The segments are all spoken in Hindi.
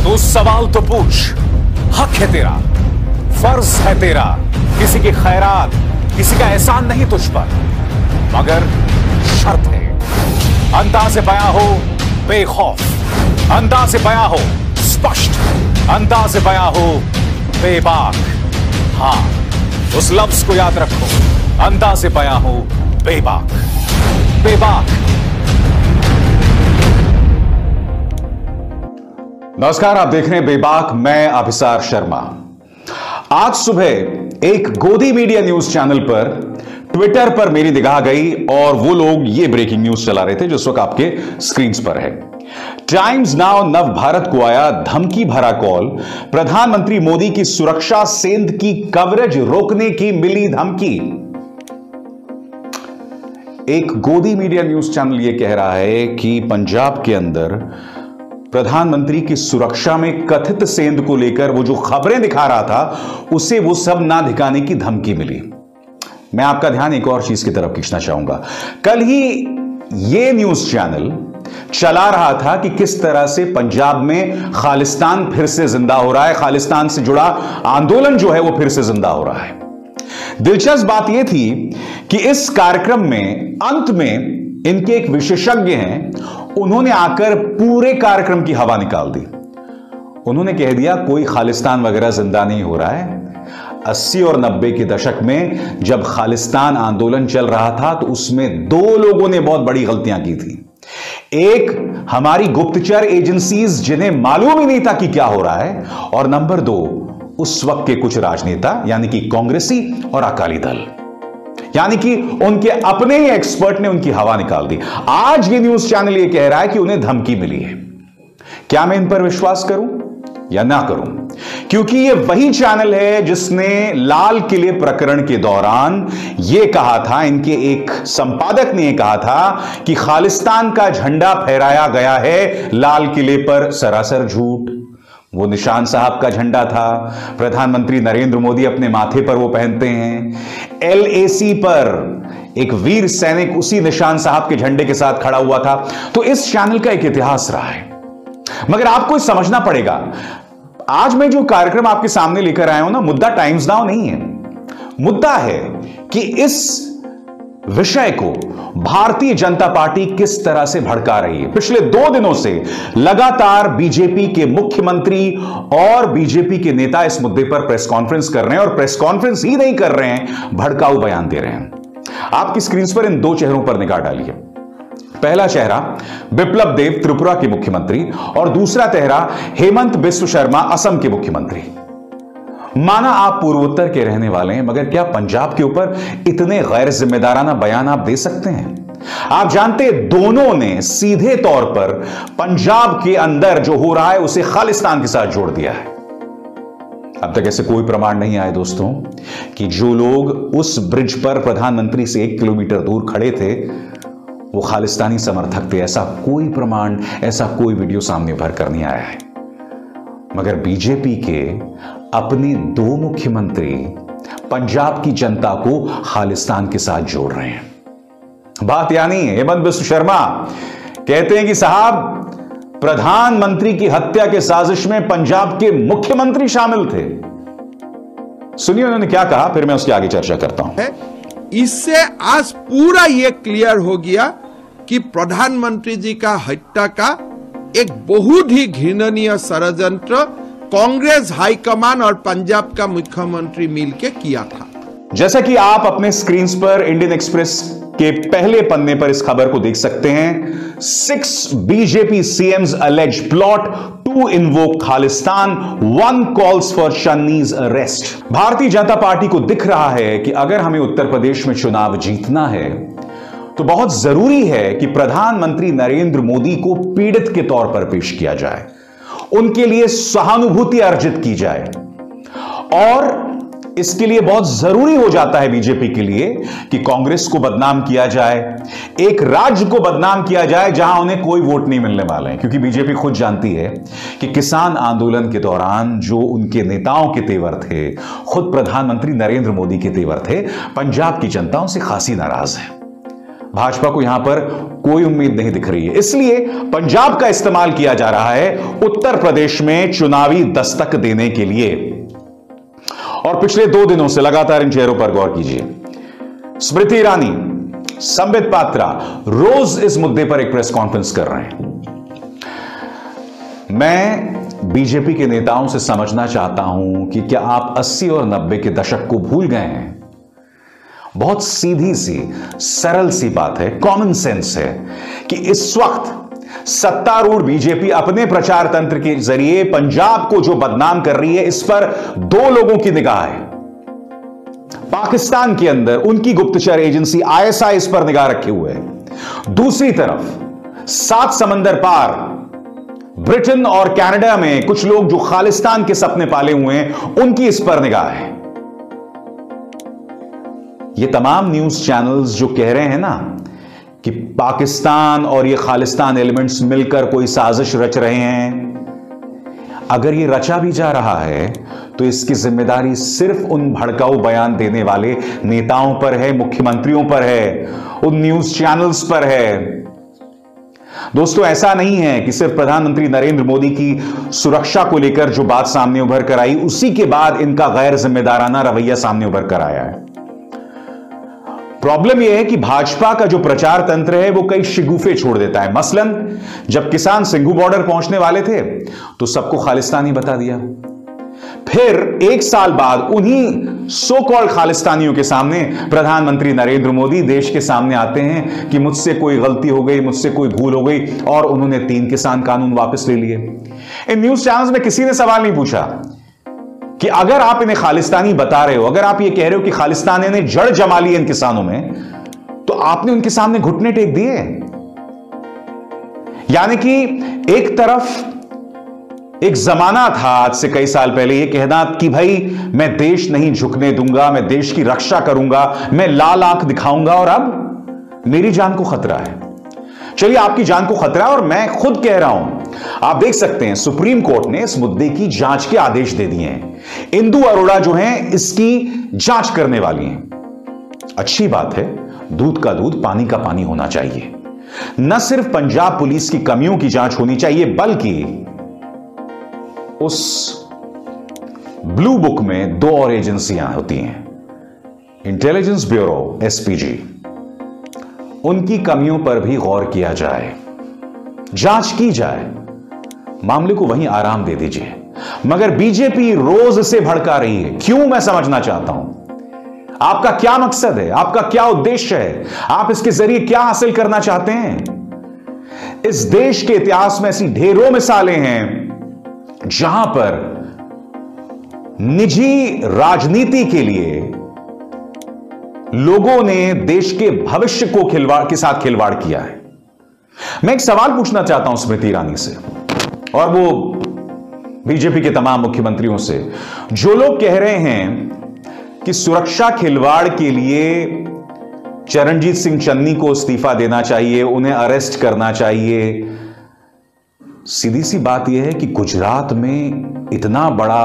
तू सवाल तो पूछ, हक है तेरा, फर्ज है तेरा। किसी की खैरात, किसी का एहसान नहीं तुझ पर, मगर शर्त है अंदाज़े बयां हो बेखौफ, अंदाज़े बयां हो स्पष्ट, अंदाज़े बयां हो बेबाक। हां, उस लफ्ज को याद रखो, अंदाज़े बयां हो बेबाक। बेबाक। नमस्कार, आप देख रहे हैं बेबाक। मैं अभिसार शर्मा। आज सुबह एक गोदी मीडिया न्यूज चैनल पर ट्विटर पर मेरी निगाह गई और वो लोग ये ब्रेकिंग न्यूज चला रहे थे जो इस वक्त आपके स्क्रीन पर है। टाइम्स नाउ नव भारत को आया धमकी भरा कॉल, प्रधानमंत्री मोदी की सुरक्षा सेंध की कवरेज रोकने की मिली धमकी। एक गोदी मीडिया न्यूज चैनल यह कह रहा है कि पंजाब के अंदर प्रधानमंत्री की सुरक्षा में कथित सेंध को लेकर वो जो खबरें दिखा रहा था उसे वो सब ना दिखाने की धमकी मिली। मैं आपका ध्यान एक और चीज की तरफ खींचना चाहूंगा। कल ही ये न्यूज चैनल चला रहा था कि किस तरह से पंजाब में खालिस्तान फिर से जिंदा हो रहा है, खालिस्तान से जुड़ा आंदोलन जो है वो फिर से जिंदा हो रहा है। दिलचस्प बात यह थी कि इस कार्यक्रम में अंत में इनके एक विशेषज्ञ हैं, उन्होंने आकर पूरे कार्यक्रम की हवा निकाल दी। उन्होंने कह दिया कोई खालिस्तान वगैरह जिंदा नहीं हो रहा है। 80 और 90 के दशक में जब खालिस्तान आंदोलन चल रहा था तो उसमें दो लोगों ने बहुत बड़ी गलतियां की थी। एक, हमारी गुप्तचर एजेंसीज जिन्हें मालूम ही नहीं था कि क्या हो रहा है, और नंबर 2, उस वक्त के कुछ राजनेता यानी कि कांग्रेसी और अकाली दल, यानी कि उनके अपने ही एक्सपर्ट ने उनकी हवा निकाल दी। आज ये न्यूज चैनल ये कह रहा है कि उन्हें धमकी मिली है। क्या मैं इन पर विश्वास करूं या ना करूं? क्योंकि ये वही चैनल है जिसने लाल किले प्रकरण के दौरान ये कहा था, इनके एक संपादक ने यह कहा था कि खालिस्तान का झंडा फहराया गया है लाल किले पर। सरासर झूठ। वो निशान साहब का झंडा था, प्रधानमंत्री नरेंद्र मोदी अपने माथे पर वो पहनते हैं। LAC पर एक वीर सैनिक उसी निशान साहब के झंडे के साथ खड़ा हुआ था। तो इस चैनल का एक इतिहास रहा है, मगर आपको समझना पड़ेगा। आज मैं जो कार्यक्रम आपके सामने लेकर आया हूं ना, मुद्दा टाइम्स नाउ नहीं है। मुद्दा है कि इस विषय को भारतीय जनता पार्टी किस तरह से भड़का रही है। पिछले 2 दिनों से लगातार बीजेपी के मुख्यमंत्री और बीजेपी के नेता इस मुद्दे पर प्रेस कॉन्फ्रेंस कर रहे हैं, और प्रेस कॉन्फ्रेंस ही नहीं कर रहे हैं, भड़काऊ बयान दे रहे हैं। आपकी स्क्रीन पर इन 2 चेहरों पर निगाह डालिए। पहला चेहरा बिप्लब देब, त्रिपुरा के मुख्यमंत्री, और दूसरा चेहरा हेमंत बिस्व शर्मा, असम के मुख्यमंत्री। माना आप पूर्वोत्तर के रहने वाले हैं, मगर क्या पंजाब के ऊपर इतने गैर जिम्मेदाराना बयान आप दे सकते हैं? आप जानते हैं दोनों ने सीधे तौर पर पंजाब के अंदर जो हो रहा है उसे खालिस्तान के साथ जोड़ दिया है। अब तक ऐसे कोई प्रमाण नहीं आए दोस्तों कि जो लोग उस ब्रिज पर प्रधानमंत्री से 1 किलोमीटर दूर खड़े थे वो खालिस्तानी समर्थक थे। ऐसा कोई प्रमाण, ऐसा कोई वीडियो सामने भर कर नहीं आया है। मगर बीजेपी के अपने 2 मुख्यमंत्री पंजाब की जनता को खालिस्तान के साथ जोड़ रहे हैं। बात यानी हेमंत बिस्व शर्मा कहते हैं कि साहब, प्रधानमंत्री की हत्या के साजिश में पंजाब के मुख्यमंत्री शामिल थे। सुनिए उन्होंने क्या कहा, फिर मैं उसके आगे चर्चा करता हूं। इससे आज पूरा यह क्लियर हो गया कि प्रधानमंत्री जी का हत्या का एक बहुत ही घृणनीय षड्यंत्र कांग्रेस हाईकमान और पंजाब का मुख्यमंत्री मिलकर किया था। जैसा कि आप अपने स्क्रीन पर इंडियन एक्सप्रेस के पहले पन्ने पर इस खबर को देख सकते हैं। 6 BJP CMs allege plot to invoke Khalistan, 1 calls for शन्नी's arrest। Bharatiya Janata party को दिख रहा है कि अगर हमें उत्तर प्रदेश में चुनाव जीतना है तो बहुत जरूरी है कि प्रधानमंत्री नरेंद्र मोदी को पीड़ित के तौर पर पेश किया जाए, उनके लिए सहानुभूति अर्जित की जाए। और इसके लिए बहुत जरूरी हो जाता है बीजेपी के लिए कि कांग्रेस को बदनाम किया जाए, एक राज्य को बदनाम किया जाए जहां उन्हें कोई वोट नहीं मिलने वाले हैं। क्योंकि बीजेपी खुद जानती है कि किसान आंदोलन के दौरान जो उनके नेताओं के तेवर थे, खुद प्रधानमंत्री नरेंद्र मोदी के तेवर थे, पंजाब की जनता उनसे खासी नाराज है। भाजपा को यहां पर कोई उम्मीद नहीं दिख रही है। इसलिए पंजाब का इस्तेमाल किया जा रहा है उत्तर प्रदेश में चुनावी दस्तक देने के लिए। और पिछले 2 दिनों से लगातार इन चेहरों पर गौर कीजिए। स्मृति ईरानी, संबित पात्रा रोज इस मुद्दे पर एक प्रेस कॉन्फ्रेंस कर रहे हैं। मैं बीजेपी के नेताओं से समझना चाहता हूं कि क्या आप 80 और 90 के दशक को भूल गए हैं? बहुत सीधी सी सरल सी बात है, कॉमन सेंस है कि इस वक्त सत्तारूढ़ बीजेपी अपने प्रचार तंत्र के जरिए पंजाब को जो बदनाम कर रही है, इस पर 2 लोगों की निगाह है। पाकिस्तान के अंदर उनकी गुप्तचर एजेंसी ISI इस पर निगाह रखे हुए है। दूसरी तरफ 7 समंदर पार ब्रिटेन और कनाडा में कुछ लोग जो खालिस्तान के सपने पाले हुए हैं, उनकी इस पर निगाह है। ये तमाम न्यूज चैनल्स जो कह रहे हैं ना कि पाकिस्तान और ये खालिस्तान एलिमेंट्स मिलकर कोई साजिश रच रहे हैं, अगर ये रचा भी जा रहा है तो इसकी जिम्मेदारी सिर्फ उन भड़काऊ बयान देने वाले नेताओं पर है, मुख्यमंत्रियों पर है, उन न्यूज चैनल्स पर है। दोस्तों, ऐसा नहीं है कि सिर्फ प्रधानमंत्री नरेंद्र मोदी की सुरक्षा को लेकर जो बात सामने उभर कर आई, उसी के बाद इनका गैर जिम्मेदाराना रवैया सामने उभर कर आया है। प्रॉब्लम यह है कि भाजपा का जो प्रचार तंत्र है वो कई शिगुफे छोड़ देता है। मसलन जब किसान सिंघू बॉर्डर पहुंचने वाले थे तो सबको खालिस्तानी बता दिया। फिर 1 साल बाद उन्हीं सो कॉल्ड खालिस्तानियों के सामने प्रधानमंत्री नरेंद्र मोदी देश के सामने आते हैं कि मुझसे कोई गलती हो गई, मुझसे कोई भूल हो गई, और उन्होंने 3 किसान कानून वापस ले लिए। इन न्यूज चैनल्स में किसी ने सवाल नहीं पूछा कि अगर आप इन्हें खालिस्तानी बता रहे हो, अगर आप ये कह रहे हो कि खालिस्तान ने जड़ जमा ली इन किसानों में, तो आपने उनके सामने घुटने टेक दिए। यानी कि एक तरफ एक जमाना था आज से कई साल पहले ये कहना कि भाई मैं देश नहीं झुकने दूंगा, मैं देश की रक्षा करूंगा, मैं लाल आंख दिखाऊंगा, और अब मेरी जान को खतरा है। चलिए, आपकी जान को खतरा है और मैं खुद कह रहा हूं। आप देख सकते हैं सुप्रीम कोर्ट ने इस मुद्दे की जांच के आदेश दे दिए हैं। इंदु अरोड़ा जो हैं इसकी जांच करने वाली हैं। अच्छी बात है, दूध का दूध पानी का पानी होना चाहिए। न सिर्फ पंजाब पुलिस की कमियों की जांच होनी चाहिए, बल्कि उस ब्लू बुक में 2 और एजेंसियां होती हैं, इंटेलिजेंस ब्यूरो SPG, उनकी कमियों पर भी गौर किया जाए, जांच की जाए, मामले को वहीं आराम दे दीजिए। मगर बीजेपी रोज इसे भड़का रही है। क्यों, मैं समझना चाहता हूं। आपका क्या मकसद है, आपका क्या उद्देश्य है, आप इसके जरिए क्या हासिल करना चाहते हैं? इस देश के इतिहास में ऐसी ढेरों मिसालें हैं जहां पर निजी राजनीति के लिए लोगों ने देश के भविष्य को के साथ खिलवाड़ किया है। मैं एक सवाल पूछना चाहता हूं स्मृति ईरानी से और वो बीजेपी के तमाम मुख्यमंत्रियों से, जो लोग कह रहे हैं कि सुरक्षा खिलवाड़ के लिए चरणजीत सिंह चन्नी को इस्तीफा देना चाहिए, उन्हें अरेस्ट करना चाहिए। सीधी सी बात यह है कि गुजरात में इतना बड़ा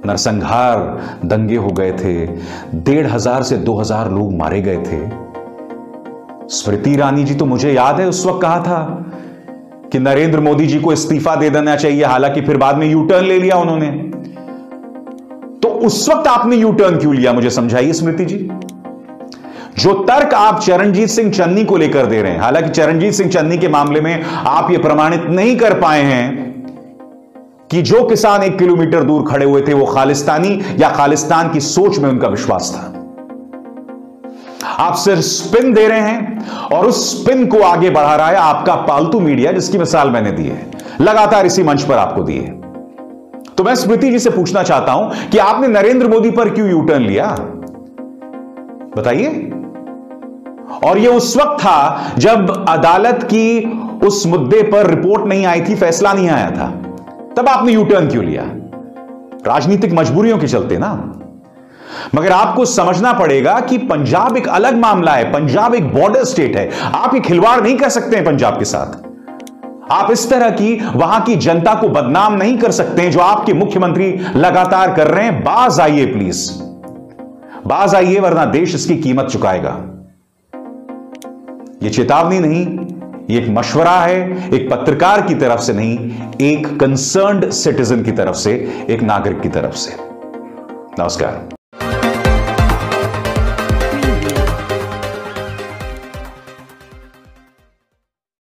नरसंहार दंगे हो गए थे, 1,500 से 2,000 लोग मारे गए थे। स्मृति ईरानी जी तो मुझे याद है उस वक्त कहा था कि नरेंद्र मोदी जी को इस्तीफा दे देना चाहिए, हालांकि फिर बाद में यू टर्न ले लिया उन्होंने। तो उस वक्त आपने यू टर्न क्यों लिया, मुझे समझाइए स्मृति जी। जो तर्क आप चरणजीत सिंह चन्नी को लेकर दे रहे हैं, हालांकि चरणजीत सिंह चन्नी के मामले में आप यह प्रमाणित नहीं कर पाए हैं कि जो किसान 1 किलोमीटर दूर खड़े हुए थे वो खालिस्तानी या खालिस्तान की सोच में उनका विश्वास था। आप सिर्फ स्पिन दे रहे हैं और उस स्पिन को आगे बढ़ा रहा है आपका पालतू मीडिया, जिसकी मिसाल मैंने दी है, लगातार इसी मंच पर आपको दी है। तो मैं स्मृति जी से पूछना चाहता हूं कि आपने नरेंद्र मोदी पर क्यों यू टर्न लिया, बताइए। और यह उस वक्त था जब अदालत की उस मुद्दे पर रिपोर्ट नहीं आई थी, फैसला नहीं आया था, तब आपने यू टर्न क्यों लिया? राजनीतिक मजबूरियों के चलते ना। मगर आपको समझना पड़ेगा कि पंजाब एक अलग मामला है, पंजाब एक बॉर्डर स्टेट है। आप ये खिलवाड़ नहीं कर सकते हैं पंजाब के साथ। आप इस तरह की वहां की जनता को बदनाम नहीं कर सकते हैं जो आपके मुख्यमंत्री लगातार कर रहे हैं। बाज आइए प्लीज, बाज आइए, वरना देश इसकी कीमत चुकाएगा। ये चेतावनी नहीं, ये एक मशवरा है, एक पत्रकार की तरफ से नहीं, एक कंसर्न्ड सिटीजन की तरफ से, एक नागरिक की तरफ से। नमस्कार।